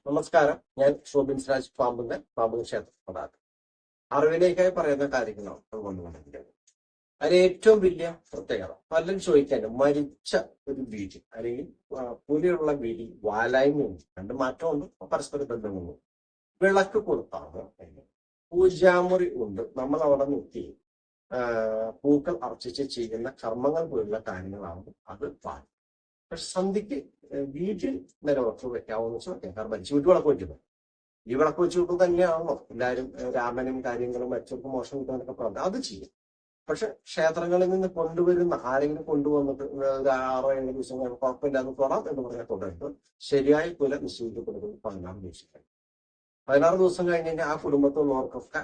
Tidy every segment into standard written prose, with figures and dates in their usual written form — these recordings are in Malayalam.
നമസ്കാരം. ഞാൻ ഷോബിൻസ് രാജ് പാമ്പുങ്ങൽ ക്ഷേത്ര പതാക. അറിവിലേക്കായി പറയുന്ന കാര്യങ്ങളാണ് വന്നുകൊണ്ടിരിക്കുന്നത്. അതിന് ഏറ്റവും വലിയ പ്രത്യേകത പലരും ചോദിക്കാനും മരിച്ച ഒരു വീട് അല്ലെങ്കിൽ പുലിയുള്ള വീടിൽ വാലായ്മയുണ്ട്, രണ്ട് മാറ്റമുണ്ട്, പരസ്പര ബന്ധമുണ്ട്. വിളക്ക് കൊടുത്താണ് പൂജാമുറി ഉണ്ട്. നമ്മൾ അവിടെ നിർത്തി പൂക്കൾ അർച്ചിച്ച് ചെയ്യുന്ന കർമ്മങ്ങൾ പോലുള്ള കാര്യങ്ങളാണ് അത് പാടും. പക്ഷെ സന്ധ്യക്ക് വീട്ടിൽ നിലവിളക്ക് വെക്കാവുന്ന വെച്ചാൽ വെക്കാം. കാരണം മരിച്ചു വീട്ടിൽ വിളക്ക് വെക്കുന്നത് ഈ വിളക്ക് വെച്ചുകൊണ്ട് തന്നെയാണല്ലോ എല്ലാവരും രാമനും കാര്യങ്ങളും മരിച്ചവർക്ക് മോശം കിട്ടുന്നതൊക്കെ പറഞ്ഞത് അത് ചെയ്യും. പക്ഷെ ക്ഷേത്രങ്ങളിൽ നിന്ന് കൊണ്ടുവരുന്ന ആരെങ്കിലും കൊണ്ടുവന്നിട്ട് 6-7 ദിവസം കുഴപ്പമില്ലാതെ തൊടാം എന്ന് പറഞ്ഞാൽ തുടരുന്നത് ശരിയായ കുല നിശ്ചയിക്കപ്പെടുന്നത് 16 ദിവസം. 16 ദിവസം കഴിഞ്ഞ് കഴിഞ്ഞാൽ ആ കുടുംബത്തിലുള്ളവർക്കൊക്കെ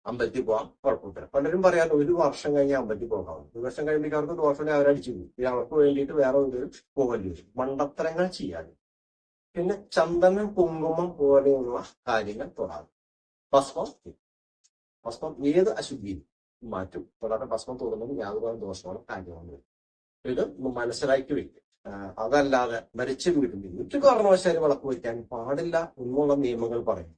അമ്പലത്തിൽ പോകാം, കുഴപ്പമില്ല. പലരും പറയാതെ 1 വർഷം കഴിഞ്ഞ് അമ്പലത്തിൽ പോകാം. 1 വർഷം കഴിയുമ്പോൾ അവർക്ക് ദോഷം അവരടിച്ചു പോകും. പിന്നെ അവർക്ക് വേണ്ടിയിട്ട് വേറെ ഒരു പോകേണ്ടി വരും. മണ്ടത്തരങ്ങൾ ചെയ്യാതെ പിന്നെ ചന്ദനം കുങ്കുമം പോലെയുള്ള കാര്യങ്ങൾ തൊടാതെ ഭസ്മം ഏത് അശുദ്ധിയും മാറ്റും. തൊടാതെ ഭസ്മം തൊടുന്നത് യാതൊരു ദോഷമാണ് കാര്യമാണ്. ഇത് മനസ്സിലാക്കി വെക്കും. അതല്ലാതെ മരിച്ച വീട്ടിൽ ഒരു കാരണവശാലും വിളക്ക് വയ്ക്കാൻ പാടില്ല എന്നുള്ള നിയമങ്ങൾ പറയും.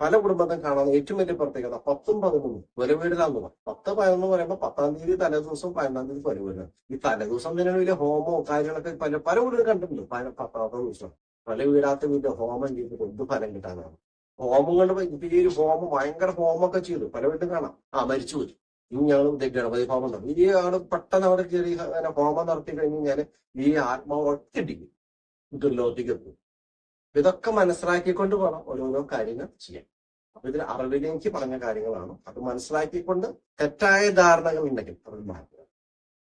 പല കുടുംബത്തും കാണാൻ ഏറ്റവും വലിയ പ്രത്യേകത 10ഉം 11ഉം പുരവീടിലാന്ന് പറയും. 10, 11 പറയുമ്പോൾ 10-ാം തീയതി തലേദിവസം 15-ാം തീയതി പുരവീടാണ്. ഈ തലേദിവസം തന്നെ വലിയ ഹോമോ കാര്യങ്ങളൊക്കെ പല വീടുകൾ കണ്ടിട്ടുണ്ട്. 10-ാമത്തെ ദിവസം പല വീടാത്ത വീട്ടിൽ ഹോമം ചെയ്തിട്ട് എന്ത് ഫലം കിട്ടാനാണ്. ഹോമം കൊണ്ട് ഇപ്പൊ ഈ ഒരു ഹോമം ഭയങ്കര ഹോമൊക്കെ ചെയ്തു പല വീട്ടിൽ കാണാം. മരിച്ചു പോയി. ഇനി ഞങ്ങൾ ഗണപതി ഹോമം നടത്തും. ഈ ആള് പെട്ടെന്ന് അവിടെ കയറി ഹോമം നടത്തി കഴിഞ്ഞ് കഴിഞ്ഞാൽ ഈ ആത്മാവ് ഒറ്റടിക്കും, ദുർലോകത്തേക്ക് എത്തും. ഇതൊക്കെ മനസ്സിലാക്കിക്കൊണ്ട് വേണം ഓരോരോ കാര്യങ്ങൾ ചെയ്യാൻ. അപ്പൊ ഇതിൽ അറിവിലേക്ക് പറഞ്ഞ കാര്യങ്ങളാണ്. അത് മനസ്സിലാക്കിക്കൊണ്ട് തെറ്റായ ധാരണകൾ ഉണ്ടെങ്കിൽ അത് മാറ്റുക,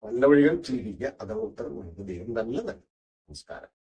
നല്ല വഴികൾ ചിന്തിക്കുക. അതാണ് ഉത്തരം. ദൈവം തന്നെ. നമസ്കാരം.